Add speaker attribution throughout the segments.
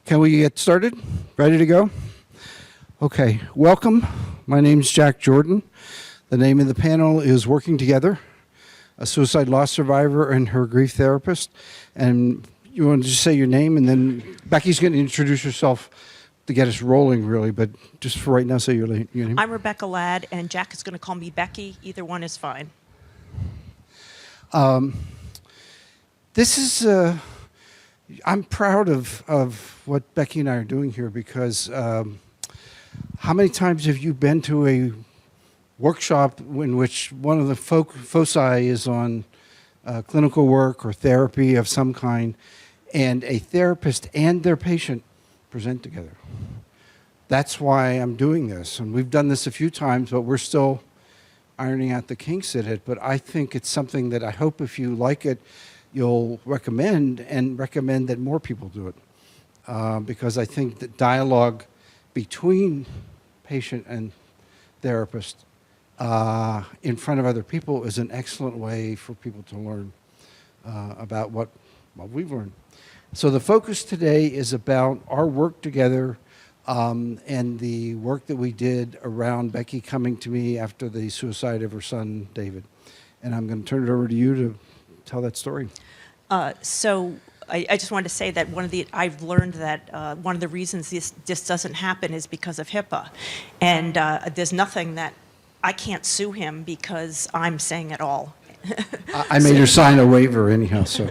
Speaker 1: Can we get started? Ready to go? Okay, welcome. My name is Jack Jordan. The name of the panel is Working Together, a suicide loss survivor and her grief therapist. And you want to just say your name, and then Becky's going to introduce herself to get us rolling, really, but just for right now, say your name.
Speaker 2: I'm Rebecca Ladd, and Jack is going to call me Becky. Either one is fine.
Speaker 1: This is, I'm proud of what Becky and I are doing here because how many times have you been to a workshop in which one of the foci is on clinical work or therapy of some kind, and a therapist and their patient present together? That's why I'm doing this. And we've done this a few times, but we're still ironing out the kinks at it. But I think it's something that I hope if you like it, you'll recommend that more people do it. Because I think that dialogue between patient and therapist in front of other people is an excellent way for people to learn about what we've learned. So the focus today is about our work together and the work that we did around Becky coming to me after the suicide of her son, David. And I'm going to turn it over to you to tell that story.
Speaker 2: So I just wanted to say that I've learned that one of the reasons this doesn't happen is because of HIPAA. And there's nothing that I can't sue him because I'm saying it all.
Speaker 1: I made her sign a waiver anyhow, so.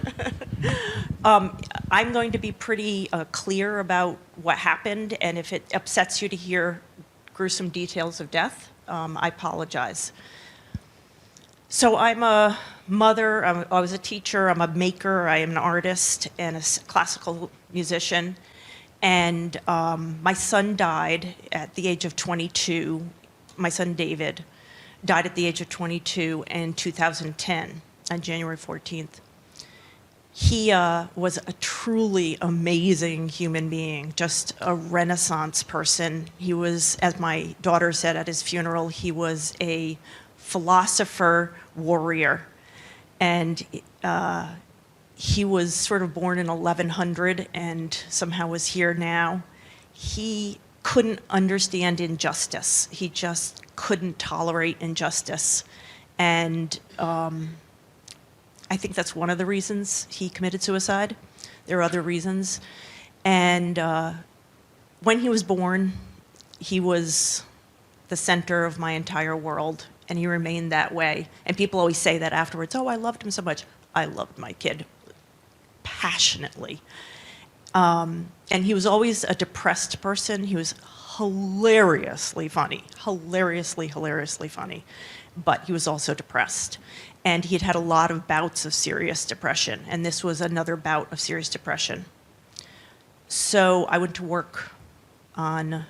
Speaker 2: I'm going to be pretty clear about what happened, and if it upsets you to hear gruesome details of death, I apologize. So I'm a mother, I was a teacher, I'm a maker, I am an artist and a classical musician, and my son died at the age of 22. My son David died at the age of 22 in 2010 on January 14th. He was a truly amazing human being, just a Renaissance person. He was, as my daughter said at his funeral, he was a philosopher warrior. And he was sort of born in 1100 and somehow was here now. He couldn't understand injustice. He just couldn't tolerate injustice. And I think that's one of the reasons he committed suicide. There are other reasons. And when he was born, he was the center of my entire world, and he remained that way. And people always say that afterwards, oh, I loved him so much. I loved my kid passionately. And he was always a depressed person. He was hilariously funny, hilariously funny, but he was also depressed. And he had had a lot of bouts of serious depression, and this was another bout of serious depression. So I went to work on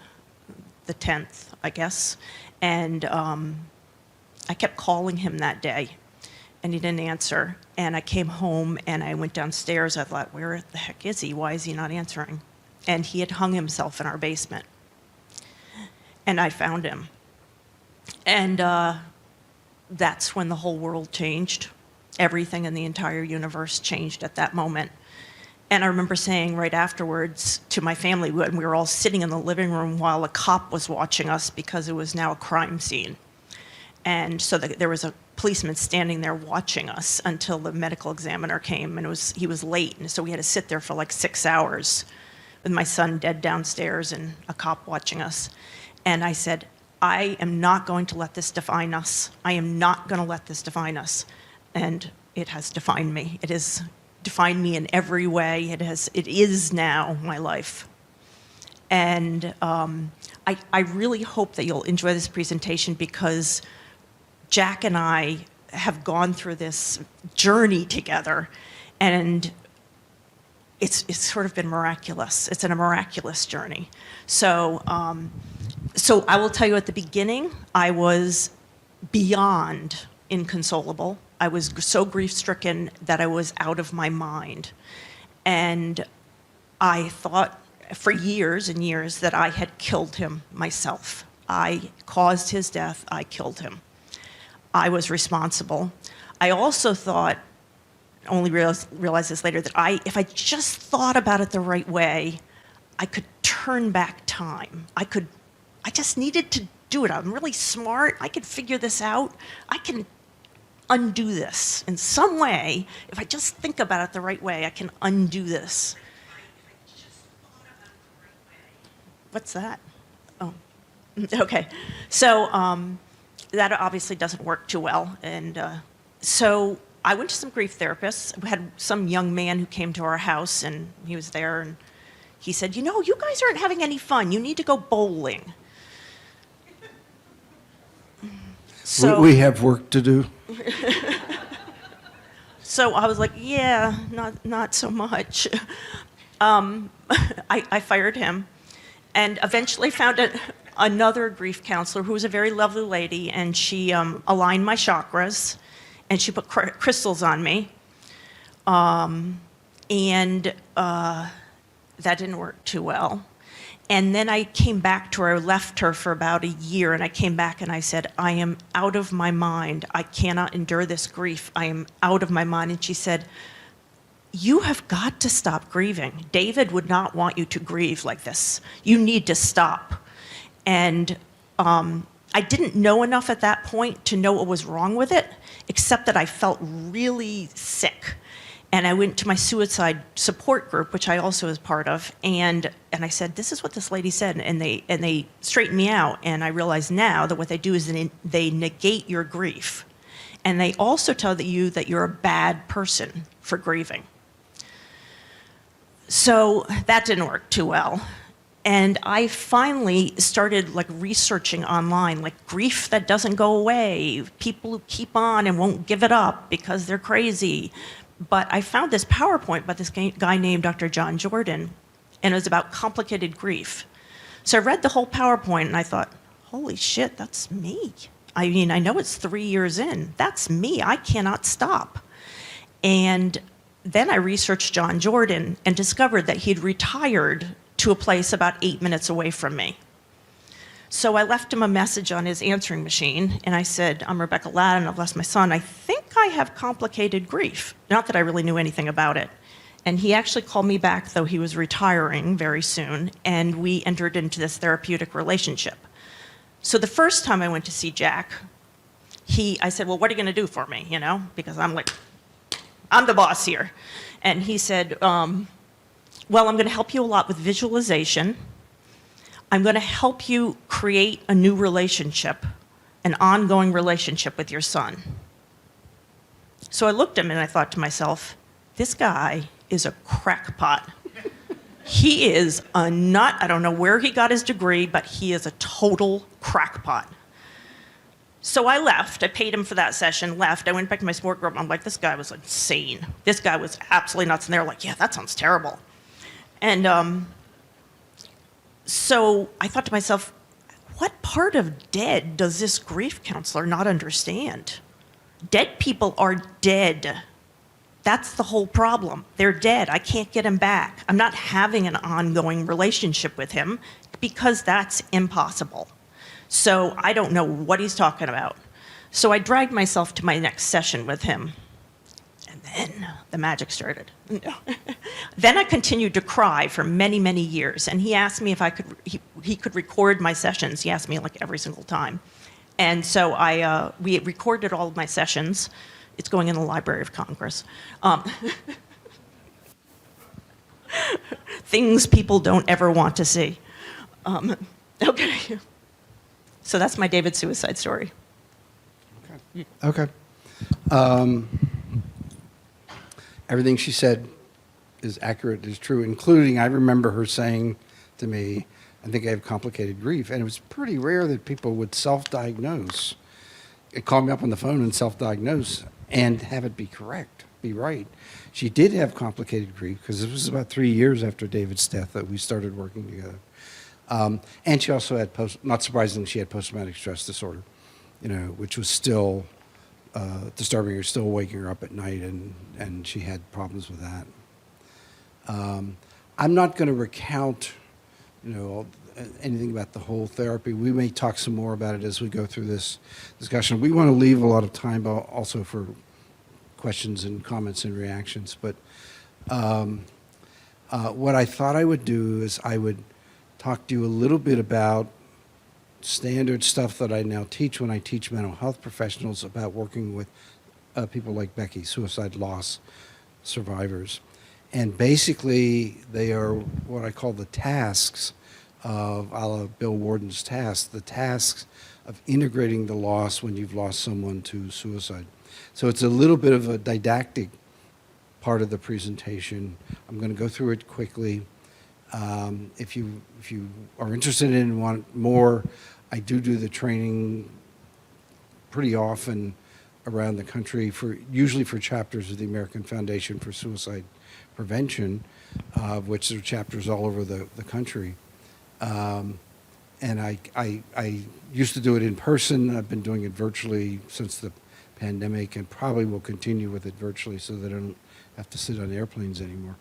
Speaker 2: the 10th, I guess, and I kept calling him that day, and he didn't answer. And I came home, and I went downstairs. I thought, where the heck is he? Why is he not answering? And he had hung himself in our basement. And I found him. And that's when the whole world changed. Everything in the entire universe changed at that moment. And I remember saying right afterwards to my family, when we were all sitting in the living room while a cop was watching us because it was now a crime scene. And so there was a policeman standing there watching us until the medical examiner came, and he was late. And so we had to sit there for like 6 hours with my son dead downstairs and a cop watching us. And I said, I am not going to let this define us. I am not going to let this define us. And it has defined me. It has defined me in every way. It is now my life. And I really hope that you'll enjoy this presentation because Jack and I have gone through this journey together, and it's sort of been miraculous. It's a miraculous journey. So I will tell you at the beginning, I was beyond inconsolable. I was so grief-stricken that I was out of my mind. And I thought for years and years that I had killed him myself. I caused his death. I killed him. I was responsible. I also thought, only realized this later, that if I just thought about it the right way, I could turn back time. I just needed to do it. I'm really smart. I could figure this out. I can undo this in some way. If I just think about it the right way, I can undo this. What's that? Oh, okay. So that obviously doesn't work too well. And so I went to some grief therapists. We had some young man who came to our house, and he was there, and he said, you know, you guys aren't having any fun. You need to go bowling. So,
Speaker 1: We have work to do.
Speaker 2: So I was like, yeah, not so much. I fired him and eventually found another grief counselor who was a very lovely lady, and she aligned my chakras, and she put crystals on me. And that didn't work too well. And then I came back to her. I left her for about a year, and I came back and I said, I am out of my mind. I cannot endure this grief. I am out of my mind. And she said, you have got to stop grieving. David would not want you to grieve like this. You need to stop. And I didn't know enough at that point to know what was wrong with it, except that I felt really sick. And I went to my suicide support group, which I also was part of, and I said, this is what this lady said, and they straightened me out. And I realize now that what they do is they negate your grief. And they also tell you that you're a bad person for grieving. So that didn't work too well. And I finally started researching online, grief that doesn't go away, people who keep on and won't give it up because they're crazy. But I found this PowerPoint by this guy named Dr. John Jordan, and it was about complicated grief. So I read the whole PowerPoint and I thought, holy shit, that's me. I mean, I know it's 3 years in. That's me. I cannot stop. And then I researched John Jordan and discovered that he'd retired to a place about 8 minutes away from me. So I left him a message on his answering machine, and I said, I'm Rebecca Ladden, I've lost my son. I think I have complicated grief. Not that I really knew anything about it. And he actually called me back, though he was retiring very soon, and we entered into this therapeutic relationship. So the first time I went to see Jack, I said, well, what are you going to do for me, Because I'm the boss here. And he said, well, I'm going to help you a lot with visualization. I'm going to help you create a new relationship, an ongoing relationship with your son. So I looked at him and I thought to myself, this guy is a crackpot. He is a nut. I don't know where he got his degree, but he is a total crackpot. So I left. I paid him for that session, left. I went back to my support group. I'm like, this guy was insane. This guy was absolutely nuts. And they were like, yeah, that sounds terrible. And so I thought to myself, what part of dead does this grief counselor not understand? Dead people are dead. That's the whole problem. They're dead. I can't get him back. I'm not having an ongoing relationship with him because that's impossible. So I don't know what he's talking about. So I dragged myself to my next session with him. And then the magic started. Then I continued to cry for many, many years. And he asked me if he could record my sessions. He asked me every single time. And so we recorded all of my sessions. It's going in the Library of Congress. Things people don't ever want to see. Okay. So that's my David suicide story.
Speaker 1: Okay. Everything she said is accurate, is true, including I remember her saying to me, I think I have complicated grief. And it was pretty rare that people would self-diagnose. Call me up on the phone and self-diagnose and have it be correct, be right. She did have complicated grief because it was about 3 years after David's death that we started working together. And she also had, not surprisingly, she had post-traumatic stress disorder, which was still disturbing her, still waking her up at night, and she had problems with that. I'm not going to recount, anything about the whole therapy. We may talk some more about it as we go through this discussion. We want to leave a lot of time also for questions and comments and reactions, but What I thought I would do is I would talk to you a little bit about standard stuff that I now teach when I teach mental health professionals about working with people like Becky, suicide loss survivors. And basically, they are what I call the tasks of a la Bill Warden's tasks, the tasks of integrating the loss when you've lost someone to suicide. So it's a little bit of a didactic part of the presentation. I'm going to go through it quickly. If you are interested in and want more, I do the training pretty often around the country, usually for chapters of the American Foundation for Suicide Prevention, which are chapters all over the country. And I used to do it in person. I've been doing it virtually since the pandemic, and probably will continue with it virtually so that I don't have to sit on airplanes anymore.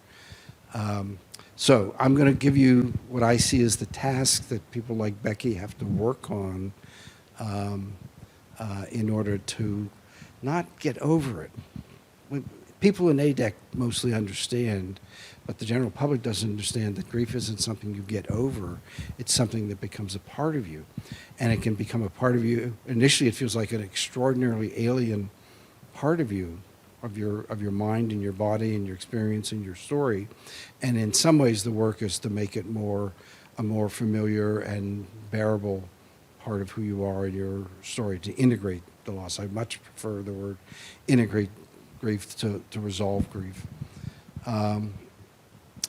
Speaker 1: So I'm going to give you what I see as the task that people like Becky have to work on in order to not get over it. People in ADEC mostly understand, but the general public doesn't understand that grief isn't something you get over. It's something that becomes a part of you. And it can become a part of you. Initially, it feels like an extraordinarily alien part of you, of your mind and your body and your experience and your story. And in some ways, the work is to make it a more familiar and bearable part of who you are and your story, to integrate the loss. I much prefer the word integrate grief to resolve grief.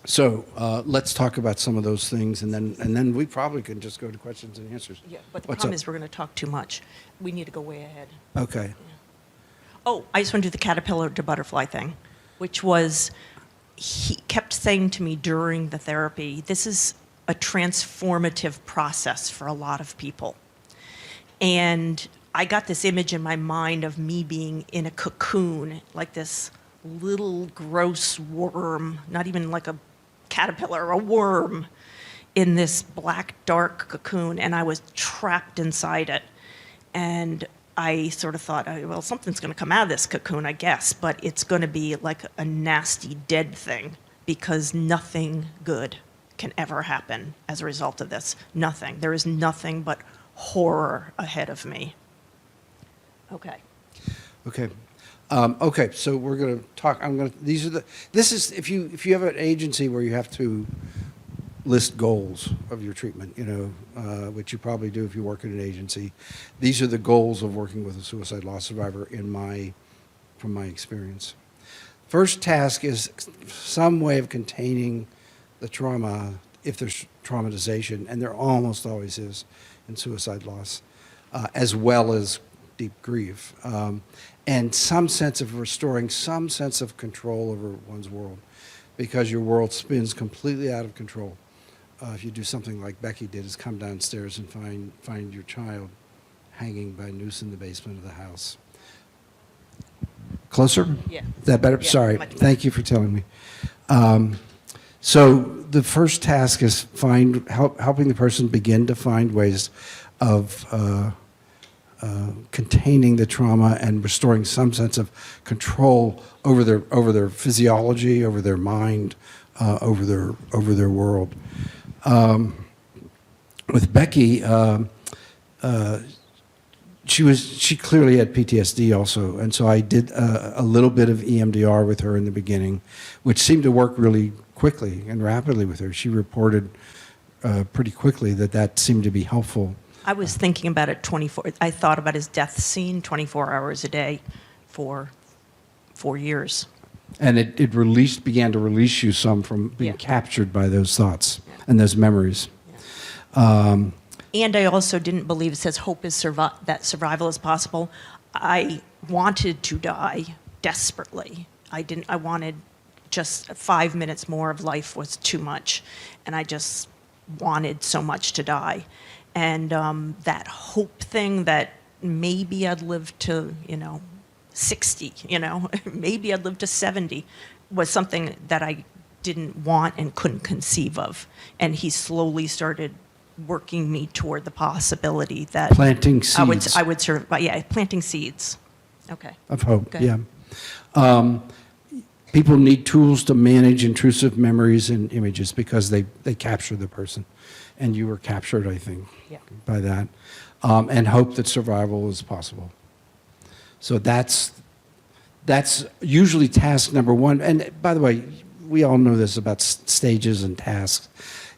Speaker 1: So let's talk about some of those things, and then we probably can just go to questions and answers.
Speaker 2: Yeah, but the
Speaker 1: What's
Speaker 2: problem
Speaker 1: up?
Speaker 2: is we're going to talk too much. We need to go way ahead.
Speaker 1: Okay.
Speaker 2: Oh, I just want to do the caterpillar to butterfly thing, which was, he kept saying to me during the therapy, this is a transformative process for a lot of people. And I got this image in my mind of me being in a cocoon, like this little gross worm, not even like a caterpillar, a worm, in this black, dark cocoon, and I was trapped inside it. And I sort of thought, oh, well, something's going to come out of this cocoon, I guess, but it's going to be like a nasty, dead thing, because nothing good can ever happen as a result of this. Nothing. There is nothing but horror ahead of me. Okay.
Speaker 1: Okay. Okay, so we're going to talk. This is if you have an agency where you have to list goals of your treatment, which you probably do if you work in an agency. These are the goals of working with a suicide loss survivor from my experience. First task is some way of containing the trauma, if there's traumatization, and there almost always is in suicide loss, as well as deep grief, and some sense of restoring some sense of control over one's world, because your world spins completely out of control. If you do something like Becky did, is come downstairs and find your child hanging by a noose in the basement of the house. Closer?
Speaker 2: Yeah.
Speaker 1: Is that better?
Speaker 2: Yeah,
Speaker 1: Sorry.
Speaker 2: much better.
Speaker 1: Thank you for telling me. So the first task is helping the person begin to find ways of containing the trauma and restoring some sense of control over their physiology, over their mind, over their world. With Becky, she clearly had PTSD also, and so I did a little bit of EMDR with her in the beginning, which seemed to work really quickly and rapidly with her. She reported pretty quickly that seemed to be helpful.
Speaker 2: I was thinking about it I thought about his death scene 24 hours a day for 4 years.
Speaker 1: And it began to release you some from being
Speaker 2: Yeah.
Speaker 1: captured by those thoughts and those memories.
Speaker 2: And I also didn't believe it says hope is that survival is possible. I wanted to die desperately. I wanted just 5 minutes more of life was too much. And I just wanted so much to die. And that hope thing that maybe I'd live to, 60, maybe I'd live to 70, was something that I didn't want and couldn't conceive of. And he slowly started working me toward the possibility that
Speaker 1: Planting seeds.
Speaker 2: I would survive. Yeah, planting seeds. Okay.
Speaker 1: Of hope,
Speaker 2: Okay.
Speaker 1: yeah. People need tools to manage intrusive memories and images because they capture the person. And you were captured, I think,
Speaker 2: Yeah.
Speaker 1: by that. And hope that survival is possible. So that's usually task number one. And by the way, we all know this about stages and tasks.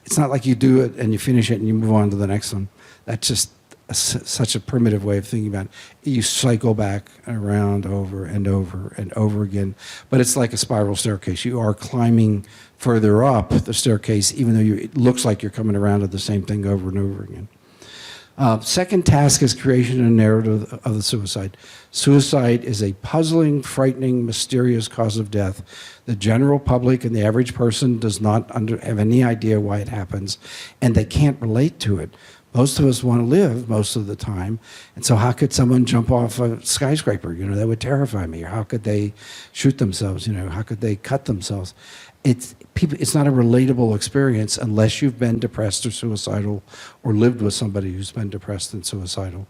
Speaker 1: It's not like you do it and you finish it and you move on to the next one. That's just such a primitive way of thinking about it. You cycle back around over and over and over again. But it's like a spiral staircase. You are climbing further up the staircase, even though it looks like you're coming around to the same thing over and over again. Second task is creation of a narrative of the suicide. Suicide is a puzzling, frightening, mysterious cause of death. The general public and the average person does not have any idea why it happens, and they can't relate to it. Most of us want to live most of the time, and so how could someone jump off a skyscraper? You know, that would terrify me. Or how could they shoot themselves? You know, how could they cut themselves? It's not a relatable experience unless you've been depressed or suicidal or lived with somebody who's been depressed and suicidal.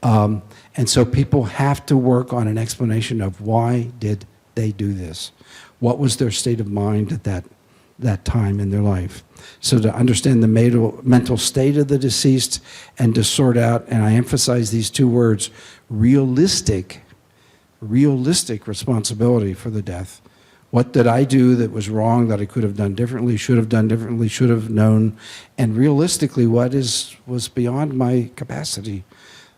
Speaker 1: And so people have to work on an explanation of why did they do this? What was their state of mind at that time in their life? So to understand the mental state of the deceased and to sort out, and I emphasize these two words, realistic responsibility for the death. What did I do that was wrong, that I could have done differently, should have done differently, should have known? And realistically, what was beyond my capacity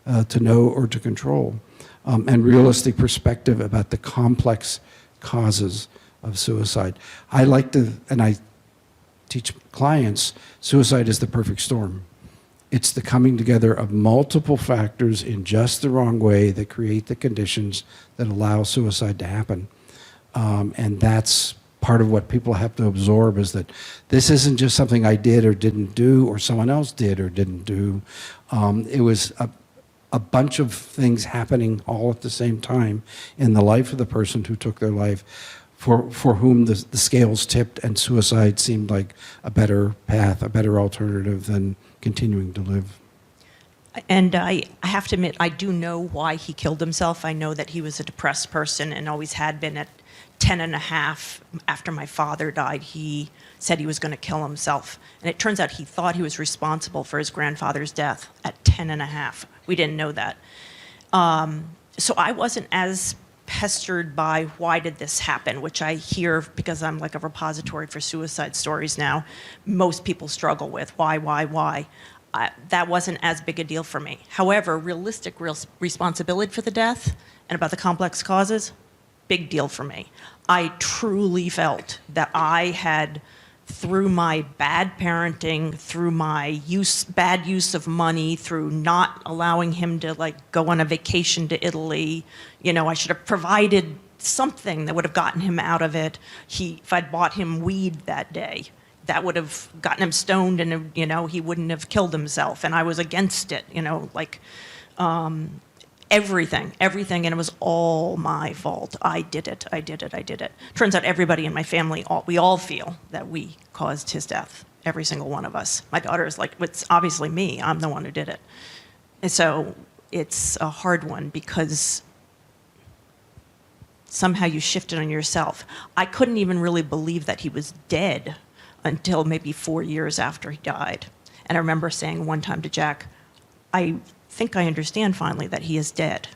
Speaker 1: to know or to control? And realistic perspective about the complex causes of suicide. I like to, and I teach clients, suicide is the perfect storm. It's the coming together of multiple factors in just the wrong way that create the conditions that allow suicide to happen. And that's part of what people have to absorb, is that this isn't just something I did or didn't do or someone else did or didn't do. It was a bunch of things happening all at the same time in the life of the person who took their life, for whom the scales tipped and suicide seemed like a better path, a better alternative than continuing to live.
Speaker 2: And I have to admit, I do know why he killed himself. I know that he was a depressed person and always had been. At 10 and a half, after my father died, he said he was going to kill himself. And it turns out he thought he was responsible for his grandfather's death at 10 and a half. We didn't know that. So I wasn't as pestered by why did this happen, which I hear because I'm like a repository for suicide stories now. Most people struggle with why. That wasn't as big a deal for me. However, realistic responsibility for the death and about the complex causes, big deal for me. I truly felt that I had, through my bad parenting, through my bad use of money, through not allowing him to go on a vacation to Italy, I should have provided something that would have gotten him out of it. If I'd bought him weed that day, that would have gotten him stoned, and he wouldn't have killed himself. And I was against it, everything, and it was all my fault. I did it. Turns out everybody in my family, we all feel that we caused his death, every single one of us. My daughter is like, it's obviously me, I'm the one who did it. And so it's a hard one because somehow you shifted on yourself. I couldn't even really believe that he was dead until maybe 4 years after he died. And I remember saying one time to Jack, I think I understand finally that he is dead,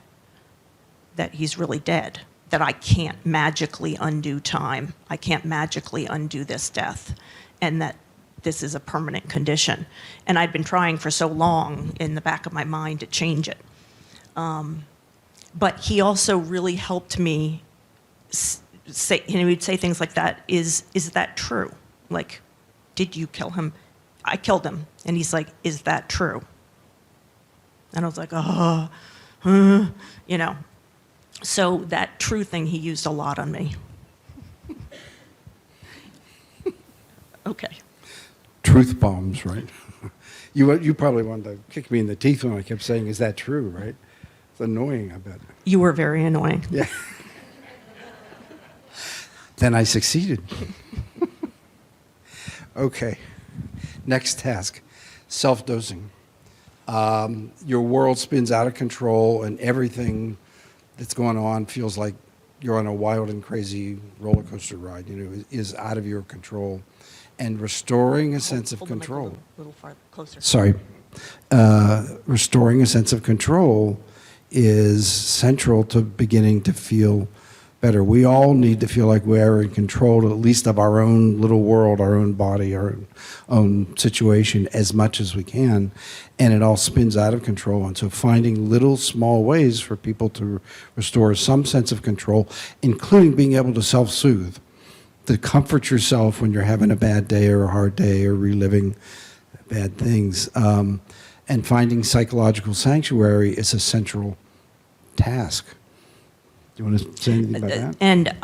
Speaker 2: that he's really dead, that I can't magically undo time. I can't magically undo this death, and that this is a permanent condition. And I'd been trying for so long in the back of my mind to change it. But he also really helped me say, he would say things like that, is that true? Like, did you kill him? I killed him. And he's like, is that true? And I was like, So that true thing he used a lot on me. Okay.
Speaker 1: Truth bombs, right? You probably wanted to kick me in the teeth when I kept saying, is that true, right? It's annoying, I bet.
Speaker 2: You were very annoying.
Speaker 1: Yeah. Then I succeeded. Okay. Next task, self-dosing. Your world spins out of control and everything that's going on feels like you're on a wild and crazy roller coaster ride, is out of your control. And restoring a sense of
Speaker 2: Hold the mic
Speaker 1: control.
Speaker 2: A little far closer.
Speaker 1: Sorry. Restoring a sense of control is central to beginning to feel better. We all need to feel like we're in control, at least of our own little world, our own body, our own situation as much as we can. And it all spins out of control. And so finding little small ways for people to restore some sense of control, including being able to self-soothe, to comfort yourself when you're having a bad day or a hard day or reliving bad things. And finding psychological sanctuary is a central task. Do you want to say anything about that?
Speaker 2: And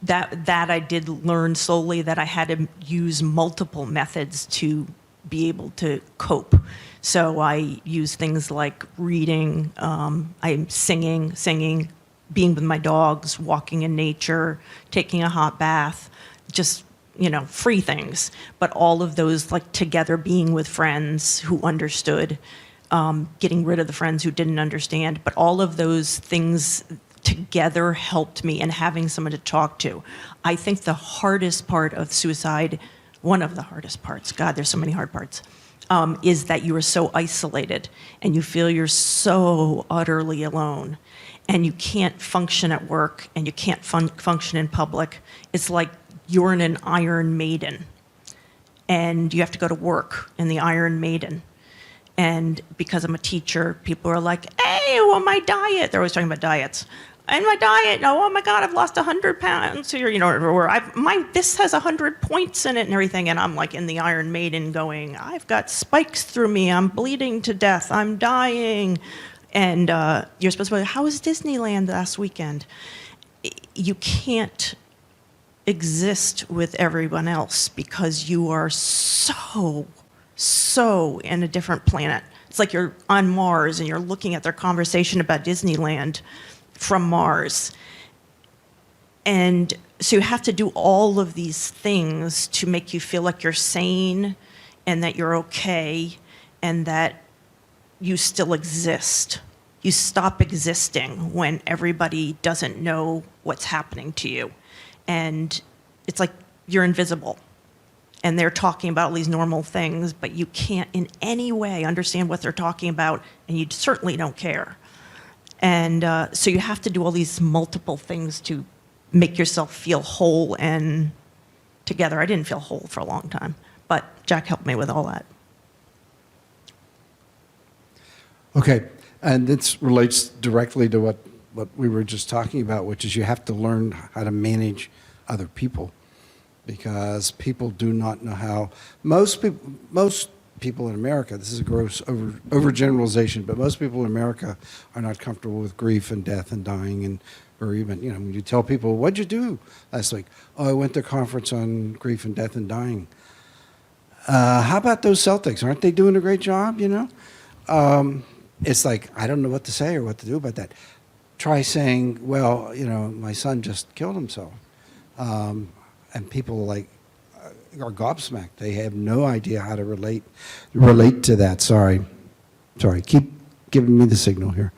Speaker 2: that I did learn solely that I had to use multiple methods to be able to cope. So I use things like reading, I'm singing, being with my dogs, walking in nature, taking a hot bath, just, free things. But all of those, like together being with friends who understood, getting rid of the friends who didn't understand, but all of those things together helped me, and having someone to talk to. I think the hardest part of suicide, one of the hardest parts, God, there's so many hard parts, is that you are so isolated and you feel you're so utterly alone and you can't function at work and you can't function in public. It's like you're in an Iron Maiden and you have to go to work in the Iron Maiden. And because I'm a teacher, people are like, hey, well, my diet. They're always talking about diets. And my diet, oh my God, I've lost 100 pounds here, or this has 100 points in it and everything. And I'm like in the Iron Maiden going, I've got spikes through me. I'm bleeding to death. I'm dying. And you're supposed to be like, how was Disneyland last weekend? You can't exist with everyone else because you are so in a different planet. It's like you're on Mars and you're looking at their conversation about Disneyland from Mars. And so you have to do all of these things to make you feel like you're sane and that you're okay and that you still exist. You stop existing when everybody doesn't know what's happening to you. And it's like you're invisible. And they're talking about all these normal things, but you can't in any way understand what they're talking about, and you certainly don't care. And so you have to do all these multiple things to make yourself feel whole and together. I didn't feel whole for a long time, but Jack helped me with all that.
Speaker 1: Okay, and this relates directly to what we were just talking about, which is you have to learn how to manage other people, because people do not know how. Most people in America, this is a gross overgeneralization, but most people in America are not comfortable with grief and death and dying, or even, when you tell people, what'd you do last week? Oh, I went to a conference on grief and death and dying. How about those Celtics? Aren't they doing a great job, It's like, I don't know what to say or what to do about that. Try saying, well, my son just killed himself. And people are gobsmacked. They have no idea how to relate to that. Sorry, keep giving me the signal here.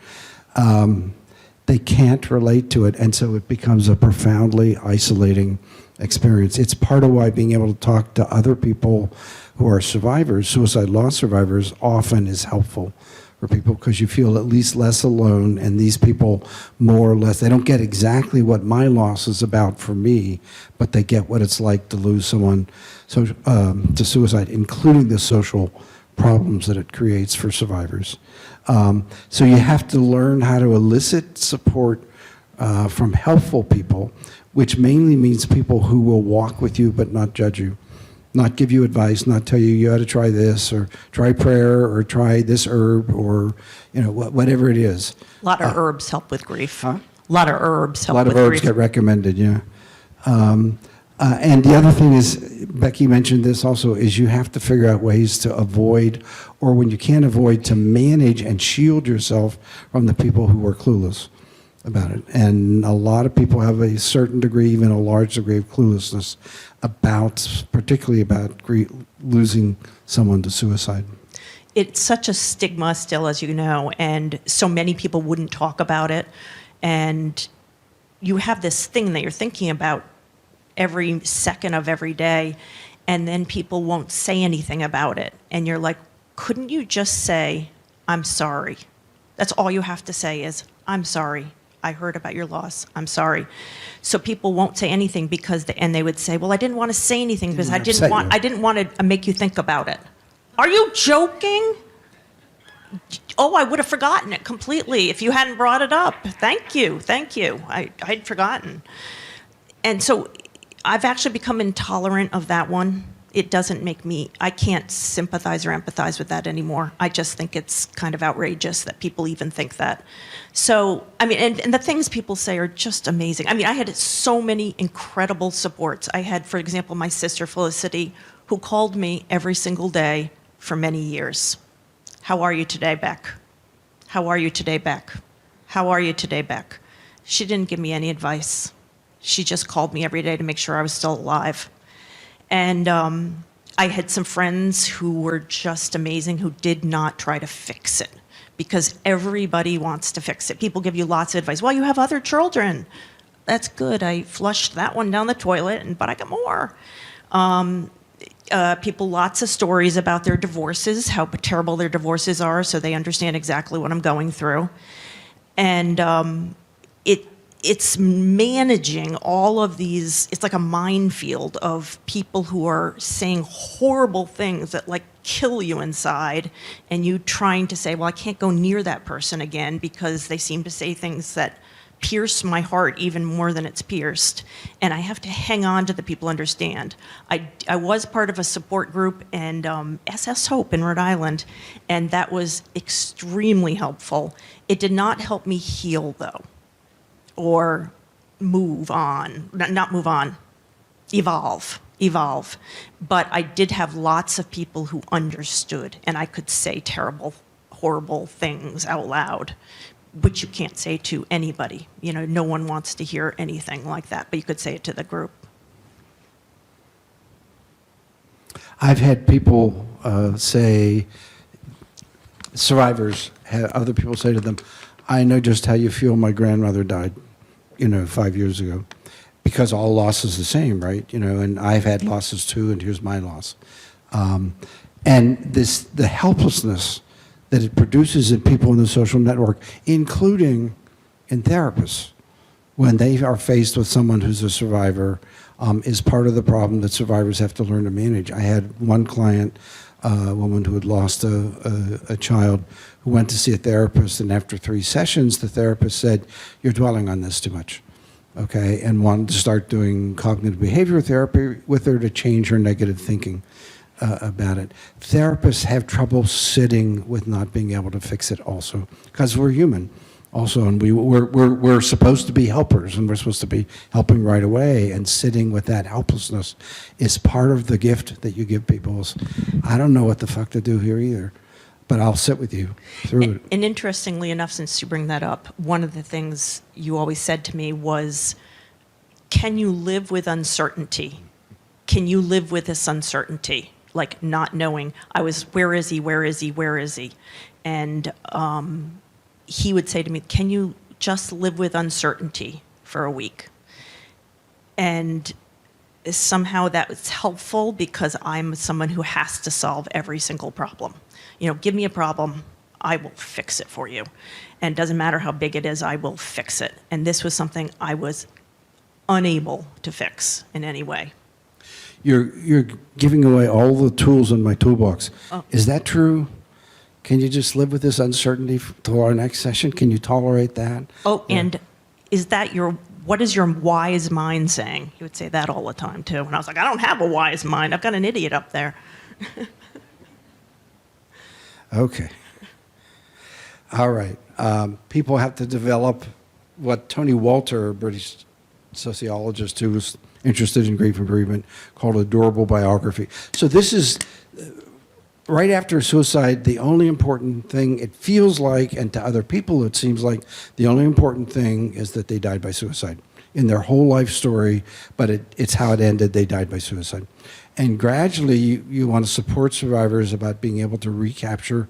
Speaker 1: They can't relate to it, and so it becomes a profoundly isolating experience. It's part of why being able to talk to other people who are survivors, suicide loss survivors, often is helpful for people, because you feel at least less alone, and these people more or less, they don't get exactly what my loss is about for me, but they get what it's like to lose someone to suicide, including the social problems that it creates for survivors. So you have to learn how to elicit support from helpful people, which mainly means people who will walk with you but not judge you. Not give you advice, not tell you ought to try this, or try prayer, or try this herb, or whatever it is.
Speaker 2: A lot of herbs help with grief.
Speaker 1: Huh?
Speaker 2: A lot of herbs help with grief.
Speaker 1: A lot of herbs get recommended, yeah. And the other thing is, Becky mentioned this also, is you have to figure out ways to avoid, or when you can't avoid, to manage and shield yourself from the people who are clueless about it. And a lot of people have a certain degree, even a large degree of cluelessness particularly about losing someone to suicide.
Speaker 2: It's such a stigma still, as you know, and so many people wouldn't talk about it. And you have this thing that you're thinking about every second of every day, and then people won't say anything about it. And you're like, couldn't you just say, I'm sorry? That's all you have to say is, I'm sorry. I heard about your loss. I'm sorry. So people won't say anything because, and they would say, well, I didn't want to say anything because I didn't want to make you think about it. Are you joking? Oh, I would have forgotten it completely if you hadn't brought it up. Thank you. I'd forgotten. And so I've actually become intolerant of that one. It doesn't make me, I can't sympathize or empathize with that anymore. I just think it's kind of outrageous that people even think that. So, I mean, and the things people say are just amazing. I mean, I had so many incredible supports. I had, for example, my sister Felicity, who called me every single day for many years. How are you today, Beck? How are you today, Beck? How are you today, Beck? She didn't give me any advice. She just called me every day to make sure I was still alive. And I had some friends who were just amazing who did not try to fix it because everybody wants to fix it. People give you lots of advice. Well, you have other children. That's good. I flushed that one down the toilet, but I got more. People, lots of stories about their divorces, how terrible their divorces are, so they understand exactly what I'm going through. And it's managing all of these, it's like a minefield of people who are saying horrible things that like kill you inside, and you trying to say, well, I can't go near that person again because they seem to say things that pierce my heart even more than it's pierced. And I have to hang on to the people understand. I was part of a support group and SS Hope in Rhode Island, and that was extremely helpful. It did not help me heal though, or move on, not move on, evolve. But I did have lots of people who understood, and I could say terrible, horrible things out loud, which you can't say to anybody. You know, no one wants to hear anything like that, but you could say it to the group.
Speaker 1: I've had people say, survivors, had other people say to them, I know just how you feel. My grandmother died, 5 years ago, because all loss is the same, right? And I've had losses too, and here's my loss. And the helplessness that it produces in people in the social network, including in therapists, when they are faced with someone who's a survivor, is part of the problem that survivors have to learn to manage. I had one client, a woman who had lost a child, who went to see a therapist, and after 3 sessions, the therapist said, you're dwelling on this too much, okay, and wanted to start doing cognitive behavior therapy with her to change her negative thinking about it. Therapists have trouble sitting with not being able to fix it also, because we're human also, and we're supposed to be helpers, and we're supposed to be helping right away, and sitting with that helplessness is part of the gift that you give people. I don't know what the fuck to do here either, but I'll sit with you through it.
Speaker 2: And interestingly enough, since you bring that up, one of the things you always said to me was, can you live with uncertainty? Can you live with this uncertainty? Like not knowing, where is he? And he would say to me, can you just live with uncertainty for a week? And somehow that was helpful because I'm someone who has to solve every single problem. Give me a problem, I will fix it for you. And it doesn't matter how big it is, I will fix it. And this was something I was unable to fix in any way.
Speaker 1: You're giving away all the tools in my toolbox.
Speaker 2: Oh.
Speaker 1: Is that true? Can you just live with this uncertainty till our next session? Can you tolerate that?
Speaker 2: Oh, yeah. And what is your wise mind saying? He would say that all the time too. And I was like, I don't have a wise mind. I've got an idiot up there.
Speaker 1: Okay. All right. People have to develop what Tony Walter, a British sociologist who was interested in grief and bereavement, called a durable biography. So this is right after suicide, the only important thing, it feels like, and to other people it seems like, the only important thing is that they died by suicide in their whole life story, but it's how it ended, they died by suicide. And gradually you want to support survivors about being able to recapture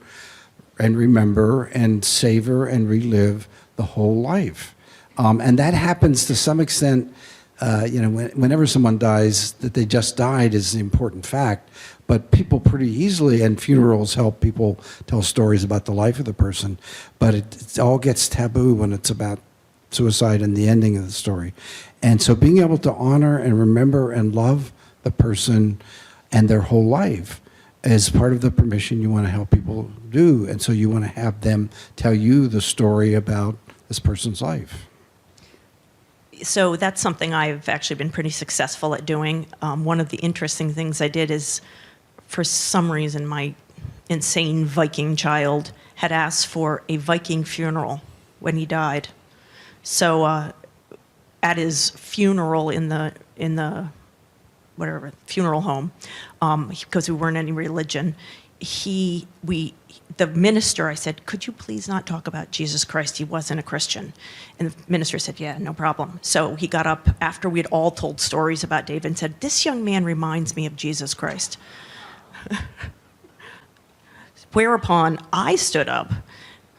Speaker 1: and remember and savor and relive the whole life. And that happens to some extent, whenever someone dies, that they just died is the important fact. But people pretty easily, and funerals help people tell stories about the life of the person, but it all gets taboo when it's about suicide and the ending of the story. And so being able to honor and remember and love the person and their whole life is part of the permission you want to help people do. And so you want to have them tell you the story about this person's life.
Speaker 2: So that's something I've actually been pretty successful at doing. One of the interesting things I did is, for some reason, my insane Viking child had asked for a Viking funeral when he died. So at his funeral in the whatever funeral home, because we weren't any religion, the minister, I said, could you please not talk about Jesus Christ? He wasn't a Christian. And the minister said, yeah, no problem. So he got up after we'd all told stories about David and said, this young man reminds me of Jesus Christ. Whereupon I stood up,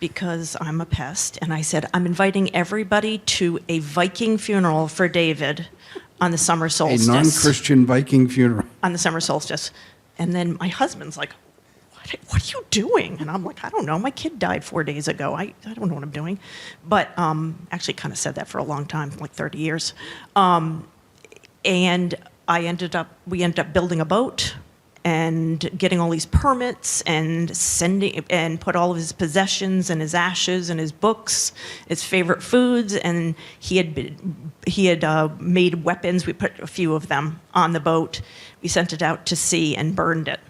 Speaker 2: because I'm a pest, and I said, I'm inviting everybody to a Viking funeral for David on the summer solstice.
Speaker 1: A non-Christian Viking funeral.
Speaker 2: On the summer solstice. And then my husband's like, what are you doing? And I'm like, I don't know. My kid died 4 days ago. I don't know what I'm doing. But actually kind of said that for a long time, like 30 years. And we ended up building a boat and getting all these permits and put all of his possessions and his ashes and his books, his favorite foods, and he had made weapons. We put a few of them on the boat. We sent it out to sea and burned it.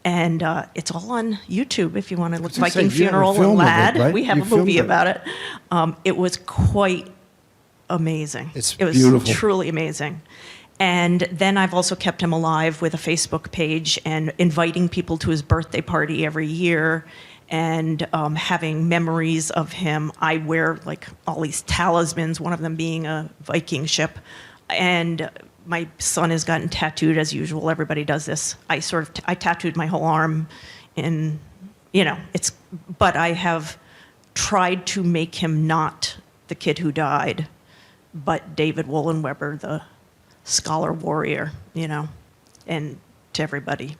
Speaker 2: And it's all on YouTube if you want to look. Viking Funeral and Lad.
Speaker 1: Right?
Speaker 2: We have a movie about it. It was quite amazing.
Speaker 1: It
Speaker 2: was
Speaker 1: beautiful.
Speaker 2: Truly amazing. And then I've also kept him alive with a Facebook page and inviting people to his birthday party every year and having memories of him. I wear like all these talismans, one of them being a Viking ship. And my son has gotten tattooed as usual. Everybody does this. I tattooed my whole arm but I have tried to make him not the kid who died, but David Wollenweber, the scholar warrior, and to everybody.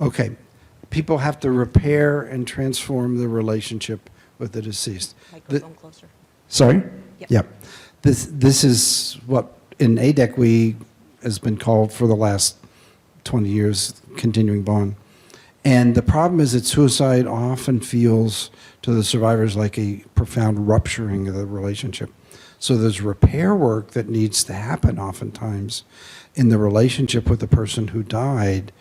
Speaker 1: Okay. People have to repair and transform the relationship with the deceased.
Speaker 2: Microphone closer.
Speaker 1: Sorry?
Speaker 2: Yep.
Speaker 1: Yeah. This is what in ADEC has been called for the last 20 years, continuing bond. And the problem is that suicide often feels to the survivors like a profound rupturing of the relationship. So there's repair work that needs to happen oftentimes in the relationship with the person who died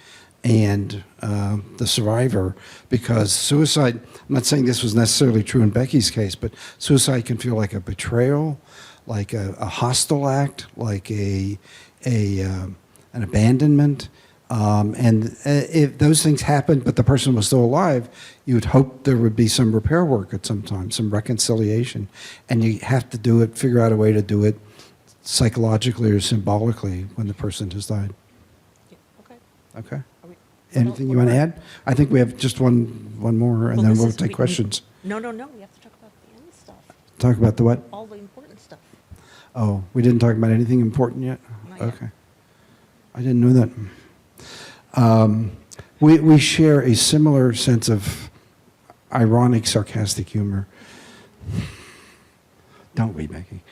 Speaker 1: and the survivor, because suicide, I'm not saying this was necessarily true in Becky's case, but suicide can feel like a betrayal, like a hostile act, like an abandonment. And if those things happened, but the person was still alive, you would hope there would be some repair work at some time, some reconciliation. And you have to figure out a way to do it psychologically or symbolically when the person has died.
Speaker 2: Okay.
Speaker 1: Okay. Anything you want to add? I think we have just one more, and then we'll take questions.
Speaker 2: No. We have to talk about the end stuff.
Speaker 1: Talk about the what?
Speaker 2: All the important stuff.
Speaker 1: Oh, we didn't talk about anything important yet?
Speaker 2: Not yet.
Speaker 1: Okay. I didn't know that. We share a similar sense of ironic, sarcastic humor. Don't we, Becky?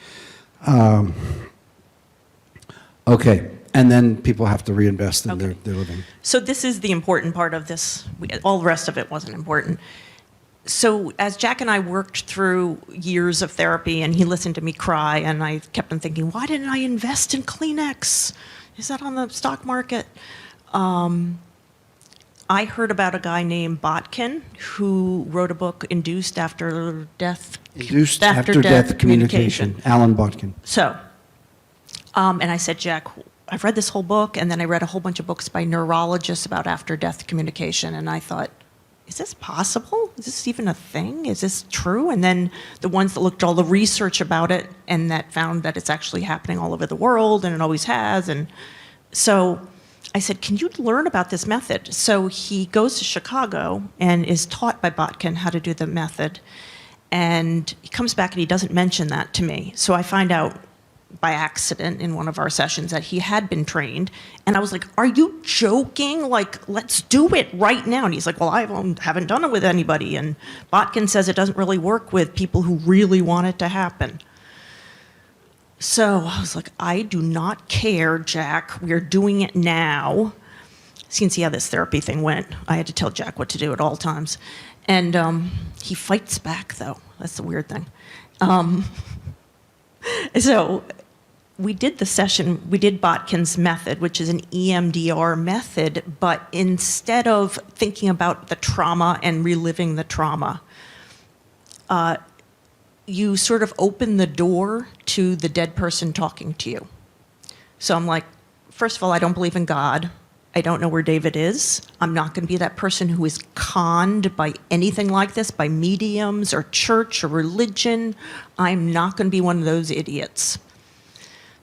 Speaker 1: Okay. And then people have to reinvest in their living.
Speaker 2: So this is the important part of this. All the rest of it wasn't important. So as Jack and I worked through years of therapy, and he listened to me cry, and I kept on thinking, why didn't I invest in Kleenex? Is that on the stock market? I heard about a guy named Botkin who wrote a book, Induced After Death.
Speaker 1: Induced After Death Communication. Alan Botkin.
Speaker 2: So, and I said, Jack, I've read this whole book, and then I read a whole bunch of books by neurologists about after-death communication, and I thought, is this possible? Is this even a thing? Is this true? And then the ones that looked at all the research about it and that found that it's actually happening all over the world, and it always has. And so I said, can you learn about this method? So he goes to Chicago and is taught by Botkin how to do the method. And he comes back and he doesn't mention that to me. So I find out by accident in one of our sessions that he had been trained. And I was like, are you joking? Like, let's do it right now. And he's like, well, I haven't done it with anybody. And Botkin says it doesn't really work with people who really want it to happen. So I was like, I do not care, Jack. We're doing it now. So you can see how this therapy thing went. I had to tell Jack what to do at all times. And he fights back, though. That's the weird thing. So we did the session, we did Botkin's method, which is an EMDR method, but instead of thinking about the trauma and reliving the trauma, you sort of open the door to the dead person talking to you. So I'm like, first of all, I don't believe in God. I don't know where David is. I'm not going to be that person who is conned by anything like this, by mediums or church or religion. I'm not going to be one of those idiots.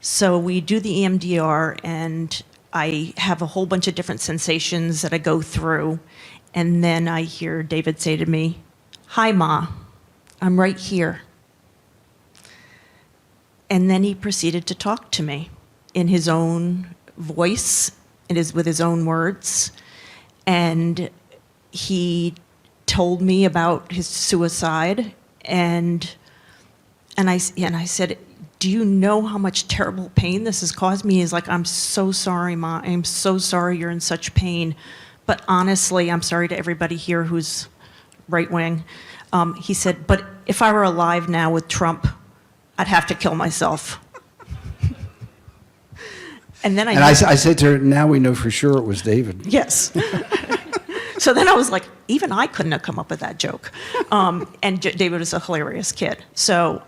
Speaker 2: So we do the EMDR, and I have a whole bunch of different sensations that I go through. And then I hear David say to me, "Hi, Ma, I'm right here." And then he proceeded to talk to me in his own voice. It is with his own words. And he told me about his suicide. And I said, "Do you know how much terrible pain this has caused me?" He's like, "I'm so sorry, Ma. I'm so sorry you're in such pain. But honestly, I'm sorry to everybody here who's right wing." He said, "But if I were alive now with Trump, I'd have to kill myself." And then
Speaker 1: I said to her, now we know for sure it was David.
Speaker 2: Yes. So then I was like, even I couldn't have come up with that joke. And David is a hilarious kid. So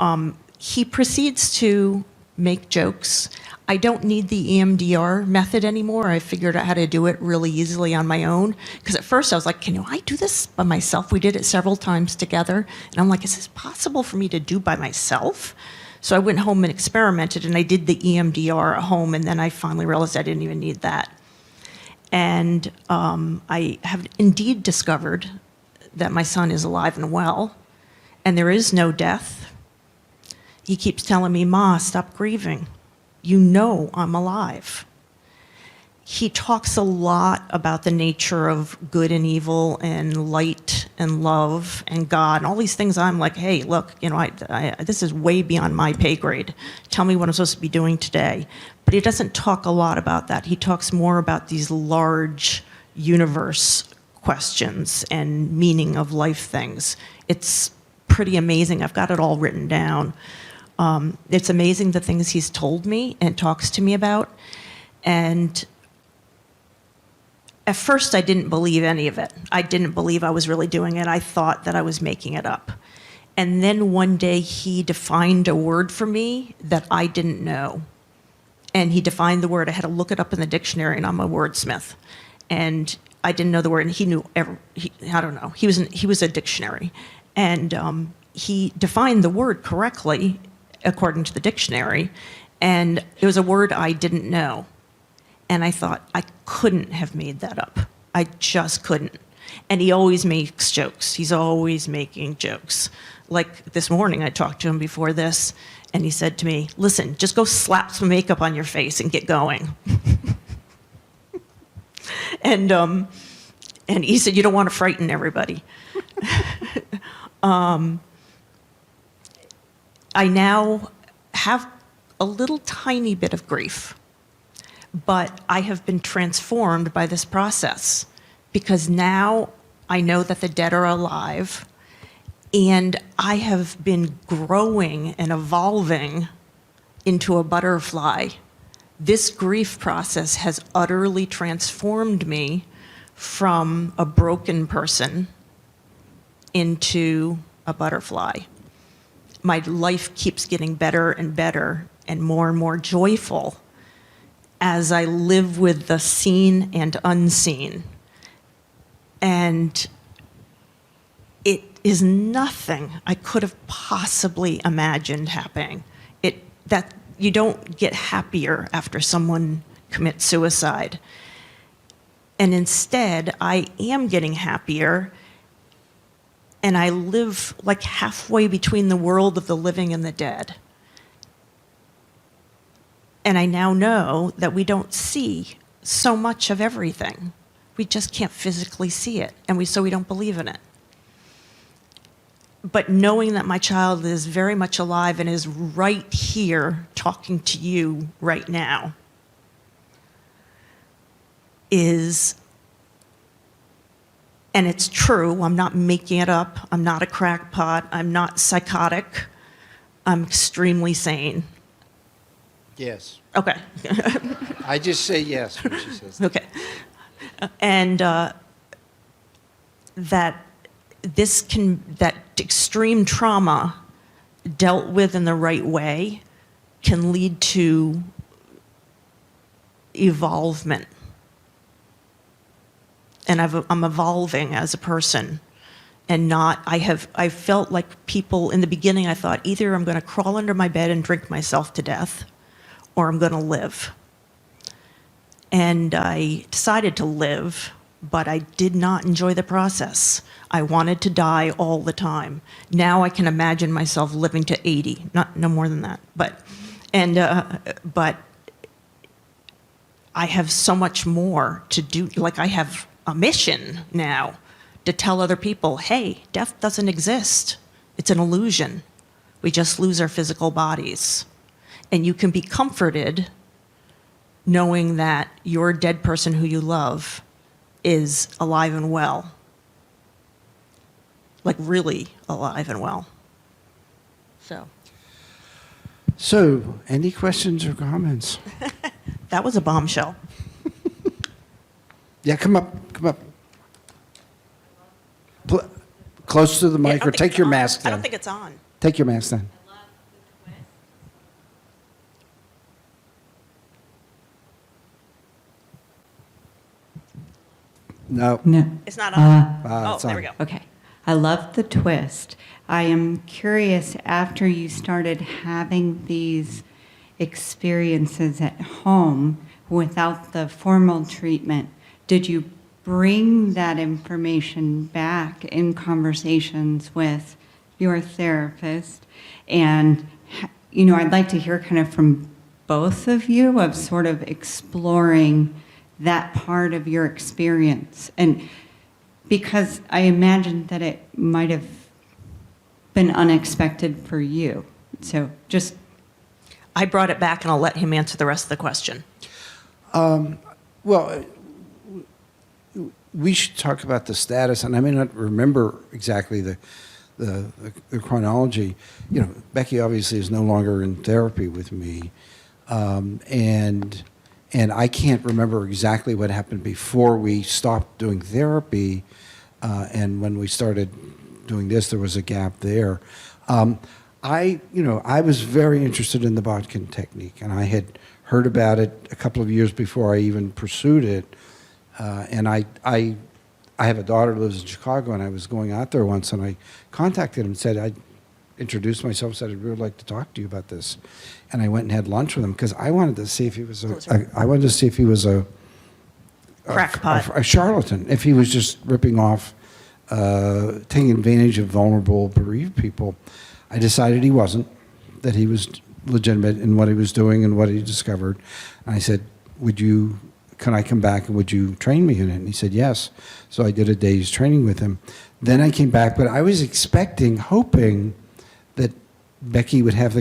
Speaker 2: he proceeds to make jokes. I don't need the EMDR method anymore. I figured out how to do it really easily on my own. Because at first I was like, can I do this by myself? We did it several times together. And I'm like, is this possible for me to do by myself? So I went home and experimented, and I did the EMDR at home, and then I finally realized I didn't even need that. And I have indeed discovered that my son is alive and well, and there is no death. He keeps telling me, "Ma, stop grieving. You know I'm alive." He talks a lot about the nature of good and evil and light and love and God and all these things. I'm like, hey, look, this is way beyond my pay grade. Tell me what I'm supposed to be doing today. But he doesn't talk a lot about that. He talks more about these large universe questions and meaning of life things. It's pretty amazing. I've got it all written down. It's amazing the things he's told me and talks to me about. And at first, I didn't believe any of it. I didn't believe I was really doing it. I thought that I was making it up. And then one day, he defined a word for me that I didn't know. And he defined the word. I had to look it up in the dictionary, and I'm a wordsmith. And I didn't know the word, and he knew I don't know. He was a dictionary. And he defined the word correctly, according to the dictionary. And it was a word I didn't know. And I thought, I couldn't have made that up. I just couldn't. And he always makes jokes. He's always making jokes. Like this morning, I talked to him before this, and he said to me, "Listen, just go slap some makeup on your face and get going." And he said, "You don't want to frighten everybody." I now have a little tiny bit of grief. But I have been transformed by this process, because now I know that the dead are alive, and I have been growing and evolving into a butterfly. This grief process has utterly transformed me from a broken person into a butterfly. My life keeps getting better and better and more joyful as I live with the seen and unseen. And it is nothing I could have possibly imagined happening. That you don't get happier after someone commits suicide. And instead, I am getting happier, and I live like halfway between the world of the living and the dead. And I now know that we don't see so much of everything. We just can't physically see it, and so we don't believe in it. But knowing that my child is very much alive and is right here talking to you right now is, and it's true, I'm not making it up, I'm not a crackpot, I'm not psychotic, I'm extremely sane.
Speaker 1: Yes.
Speaker 2: Okay.
Speaker 1: I just say yes when she says that.
Speaker 2: Okay. And that that extreme trauma dealt with in the right way can lead to evolvement. And I'm evolving as a person, and not, I felt like people in the beginning, I thought either I'm going to crawl under my bed and drink myself to death, or I'm going to live. And I decided to live, but I did not enjoy the process. I wanted to die all the time. Now I can imagine myself living to 80, no more than that. But I have so much more to do. Like, I have a mission now to tell other people, hey, death doesn't exist. It's an illusion. We just lose our physical bodies. And you can be comforted knowing that your dead person who you love is alive and well. Like, really alive and well. So,
Speaker 1: any questions or comments?
Speaker 2: that was a bombshell.
Speaker 1: Yeah, come up. Close to the
Speaker 2: Yeah, I
Speaker 1: mic,
Speaker 2: don't
Speaker 1: or
Speaker 2: think
Speaker 1: take
Speaker 2: it's
Speaker 1: your
Speaker 2: on.
Speaker 1: mask
Speaker 2: I
Speaker 1: down.
Speaker 2: don't think it's on.
Speaker 1: Take your mask down. No.
Speaker 3: No.
Speaker 2: It's not on.
Speaker 1: Ah,
Speaker 2: Oh,
Speaker 1: it's
Speaker 2: there
Speaker 1: on.
Speaker 2: we go.
Speaker 3: Okay. I love the twist. I am curious, after you started having these experiences at home without the formal treatment, did you bring that information back in conversations with your therapist? And, I'd like to hear kind of from both of you of sort of exploring that part of your experience. And because I imagine that it might have been unexpected for you. So just...
Speaker 2: I brought it back, and I'll let him answer the rest of the question.
Speaker 1: Well, we should talk about the status, and I may not remember exactly the chronology. Becky obviously is no longer in therapy with me, and I can't remember exactly what happened before we stopped doing therapy, and when we started doing this, there was a gap there. I was very interested in the Botkin technique, and I had heard about it a couple of years before I even pursued it. And I have a daughter who lives in Chicago, and I was going out there once, and I contacted him and said, I introduced myself, said, I'd really like to talk to you about this. And I went and had lunch with him because I wanted to see if he was a
Speaker 2: Crackpot.
Speaker 1: a charlatan, if he was just ripping off, taking advantage of vulnerable, bereaved people. I decided he wasn't, that he was legitimate in what he was doing and what he discovered. And I said, can I come back and would you train me in it? And he said, yes. So I did a day's training with him. Then I came back, but I was hoping that Becky would have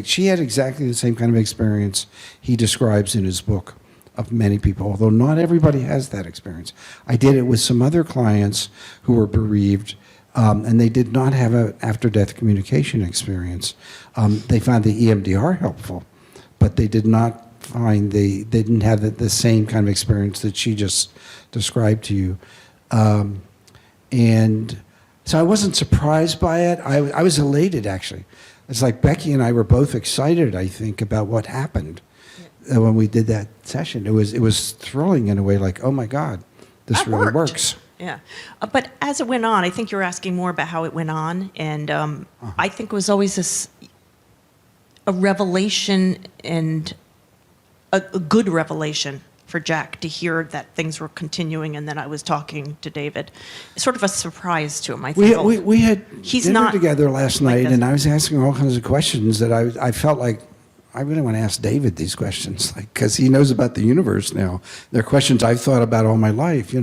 Speaker 1: she had exactly the same kind of experience he describes in his book of many people, although not everybody has that experience. I did it with some other clients who were bereaved, and they did not have an after-death communication experience. They found the EMDR helpful, but they did not find they didn't have the same kind of experience that she just described to you. And so I wasn't surprised by it. I was elated, actually. It's like Becky and I were both excited, I think, about what happened when we did that session. It was thrilling in a way, like, oh my God, this
Speaker 2: That
Speaker 1: really
Speaker 2: worked.
Speaker 1: works.
Speaker 2: Yeah. But as it went on, I think you're asking more about how it went on. And I think it was always a revelation, and a good revelation for Jack to hear that things were continuing and that I was talking to David. It's sort of a surprise to him, I think.
Speaker 1: We had
Speaker 2: He's
Speaker 1: dinner
Speaker 2: not
Speaker 1: together last
Speaker 2: like
Speaker 1: night,
Speaker 2: this.
Speaker 1: and I was asking all kinds of questions that I felt like I really want to ask David these questions, like, because he knows about the universe now. They're questions I've thought about all my life. Is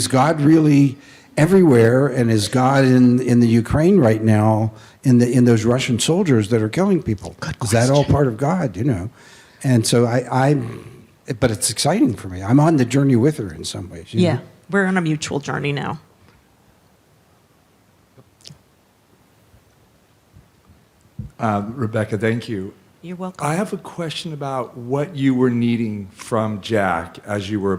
Speaker 1: God really everywhere, and is God in the Ukraine right now in those Russian soldiers that are killing people?
Speaker 2: Good
Speaker 1: Is that all
Speaker 2: question.
Speaker 1: part of God? And so but it's exciting for me. I'm on the journey with her in some ways.
Speaker 2: Yeah, we're on a mutual journey now.
Speaker 4: Rebecca, thank you.
Speaker 2: You're welcome.
Speaker 4: I have a question about what you were needing from Jack as you were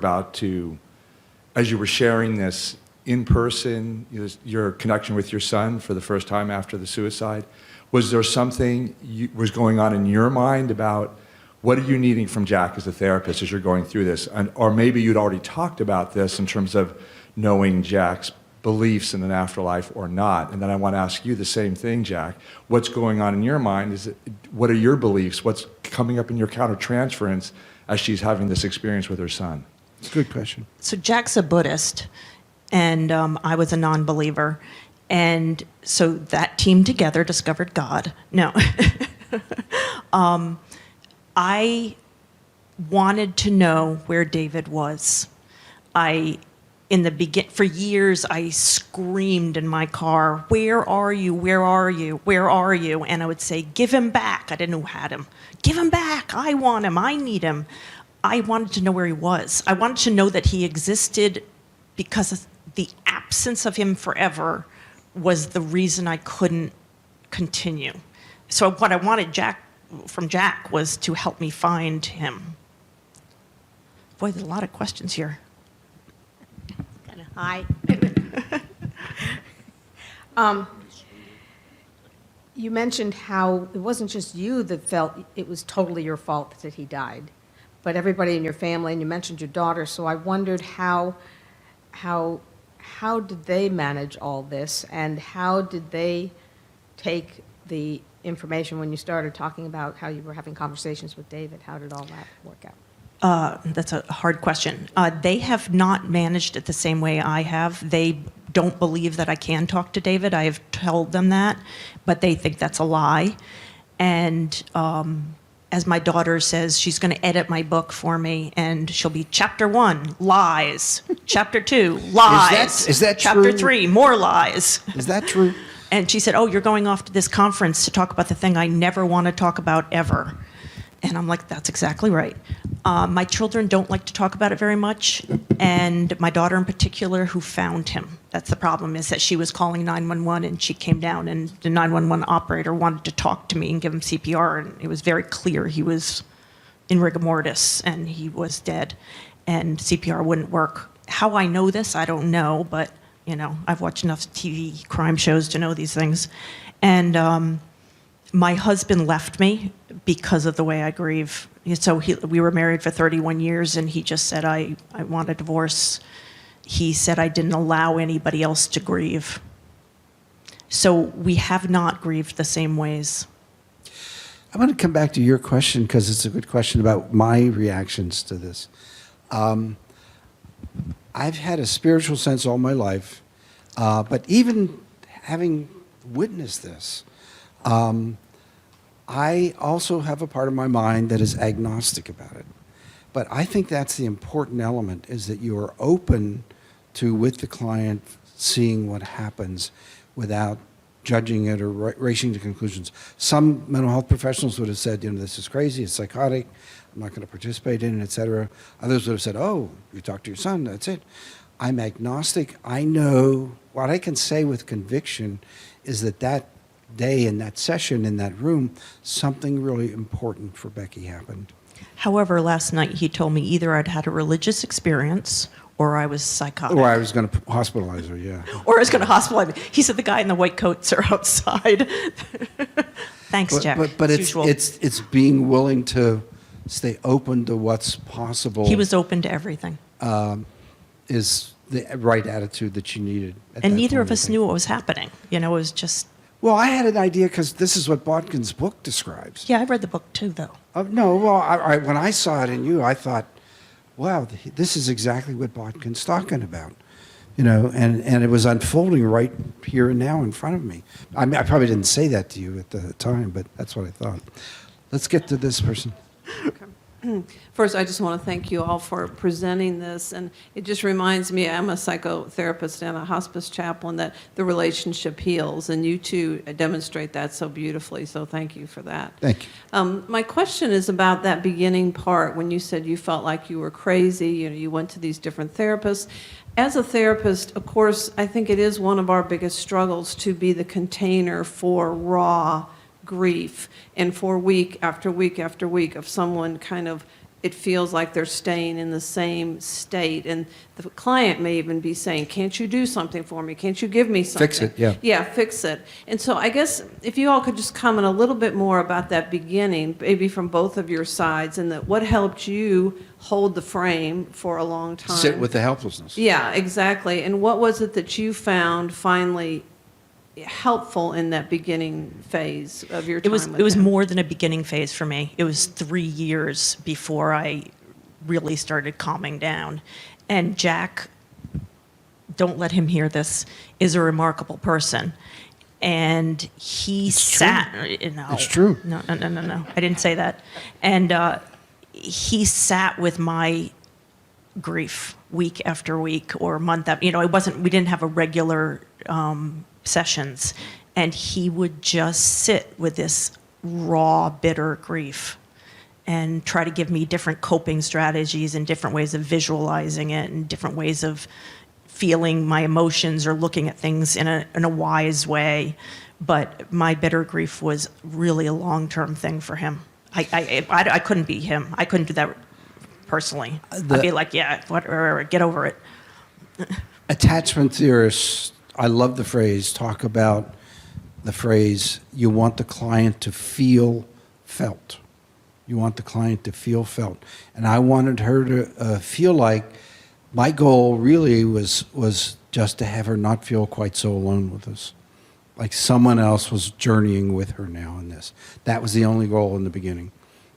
Speaker 4: sharing this in person, your connection with your son for the first time after the suicide. Was there something was going on in your mind about what are you needing from Jack as a therapist as you're going through this? Or maybe you'd already talked about this in terms of knowing Jack's beliefs in an afterlife or not. And then I want to ask you the same thing, Jack. What's going on in your mind? What are your beliefs? What's coming up in your countertransference as she's having this experience with her son?
Speaker 1: It's a good question.
Speaker 2: So Jack's a Buddhist, and I was a non-believer. And so that team together discovered God. No. I wanted to know where David was. For years, I screamed in my car, "Where are you? Where are you? Where are you?" And I would say, "Give him back." I didn't know who had him. "Give him back. I want him. I need him." I wanted to know where he was. I wanted to know that he existed, because the absence of him forever was the reason I couldn't continue. So what I wanted from Jack was to help me find him. Boy, there's a lot of questions here.
Speaker 5: Hi. You mentioned how it wasn't just you that felt it was totally your fault that he died, but everybody in your family, and you mentioned your daughter, so I wondered how did they manage all this, and how did they take the information when you started talking about how you were having conversations with David? How did all that work out?
Speaker 2: That's a hard question. They have not managed it the same way I have. They don't believe that I can talk to David. I have told them that, but they think that's a lie. And as my daughter says, she's going to edit my book for me, and she'll be chapter 1, lies. Chapter 2, lies.
Speaker 1: Is that
Speaker 2: chapter
Speaker 1: true?
Speaker 2: 3, more lies.
Speaker 1: Is that true?
Speaker 2: And she said, "Oh, you're going off to this conference to talk about the thing I never want to talk about ever." And I'm like, that's exactly right. My children don't like to talk about it very much, and my daughter in particular, who found him. That's the problem, is that she was calling 911, and she came down, and the 911 operator wanted to talk to me and give him CPR, and it was very clear he was in rigor mortis, and he was dead, and CPR wouldn't work. How I know this, I don't know, but I've watched enough TV crime shows to know these things. And my husband left me because of the way I grieve. So we were married for 31 years, and he just said, I want a divorce. He said I didn't allow anybody else to grieve. So we have not grieved the same ways.
Speaker 1: I want to come back to your question, because it's a good question about my reactions to this. I've had a spiritual sense all my life, but even having witnessed this, I also have a part of my mind that is agnostic about it. But I think that's the important element, is that you are open to, with the client, seeing what happens without judging it or racing to conclusions. Some mental health professionals would have said, this is crazy, it's psychotic, I'm not going to participate in it, etc. Others would have said, oh, you talk to your son, that's it. I'm agnostic. I know what I can say with conviction is that day in that session in that room, something really important for Becky happened.
Speaker 2: However, last night he told me either I'd had a religious experience or I was psychotic.
Speaker 1: Or I was going to hospitalize her, yeah.
Speaker 2: Or I was going to hospitalize me. He said the guy in the white coats are outside. Thanks, Jack.
Speaker 1: But
Speaker 2: as
Speaker 1: it's
Speaker 2: usual.
Speaker 1: it's being willing to stay open to what's possible.
Speaker 2: He was open to everything.
Speaker 1: Is the right attitude that you needed. At
Speaker 2: And
Speaker 1: that
Speaker 2: neither
Speaker 1: point,
Speaker 2: of us
Speaker 1: I think.
Speaker 2: knew what was happening. It was just...
Speaker 1: Well, I had an idea because this is what Botkin's book describes.
Speaker 2: Yeah, I read the book too, though.
Speaker 1: No, well, when I saw it in you, I thought, wow, this is exactly what Botkin's talking about. You know, and it was unfolding right here and now in front of me. I mean, I probably didn't say that to you at the time, but that's what I thought. Let's get to this person.
Speaker 6: First, I just want to thank you all for presenting this, and it just reminds me, I'm a psychotherapist and a hospice chaplain, that the relationship heals, and you two demonstrate that so beautifully, so thank you for that.
Speaker 1: Thank you.
Speaker 6: My question is about that beginning part when you said you felt like you were crazy, you went to these different therapists. As a therapist, of course, I think it is one of our biggest struggles to be the container for raw grief, and for week after week after week of someone kind of, it feels like they're staying in the same state, and the client may even be saying, can't you do something for me? Can't you give me something?
Speaker 1: Fix it, yeah.
Speaker 6: Yeah, fix it. And so I guess if you all could just comment a little bit more about that beginning, maybe from both of your sides, and that what helped you hold the frame for a long time.
Speaker 1: Sit with the helplessness.
Speaker 6: Yeah, exactly. And what was it that you found finally helpful in that beginning phase of your time with
Speaker 2: It was
Speaker 6: him?
Speaker 2: more than a beginning phase for me. It was 3 years before I really started calming down. And Jack, don't let him hear this, is a remarkable person. And he sat. No,
Speaker 1: It's true.
Speaker 2: No. I didn't say that. And he sat with my grief week after week or month after. It wasn't. We didn't have a regular sessions, and he would just sit with this raw, bitter grief and try to give me different coping strategies and different ways of visualizing it and different ways of feeling my emotions or looking at things in a wise way. But my bitter grief was really a long-term thing for him. I couldn't be him. I couldn't do that personally. I'd be like, yeah, whatever, get over it.
Speaker 1: Attachment theorists, I love the phrase, talk about the phrase, you want the client to feel felt. You want the client to feel felt. And I wanted her to feel like my goal really was just to have her not feel quite so alone with us. Like someone else was journeying with her now in this. That was the only goal in the beginning,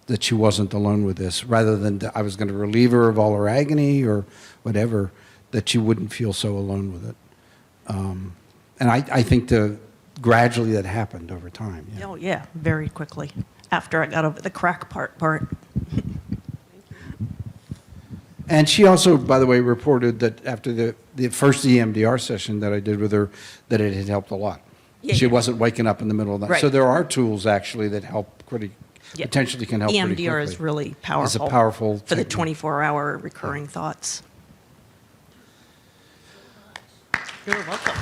Speaker 1: that she wasn't alone with this, rather than I was going to relieve her of all her agony or whatever, that she wouldn't feel so alone with it. And I think gradually that happened over time. Yeah.
Speaker 2: Oh, yeah, very quickly after I got over the crack part.
Speaker 1: And she also, by the way, reported that after the first EMDR session that I did with her, that it had helped a lot.
Speaker 2: Yeah,
Speaker 1: She
Speaker 2: yeah.
Speaker 1: wasn't waking up in the middle of the night.
Speaker 2: Right.
Speaker 1: So there are tools actually that help
Speaker 2: Yeah.
Speaker 1: potentially can help pretty quickly.
Speaker 2: EMDR is really powerful.
Speaker 1: It's a powerful
Speaker 2: for the
Speaker 1: technique.
Speaker 2: 24-hour recurring thoughts. You're welcome.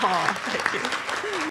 Speaker 2: Aw, thank you.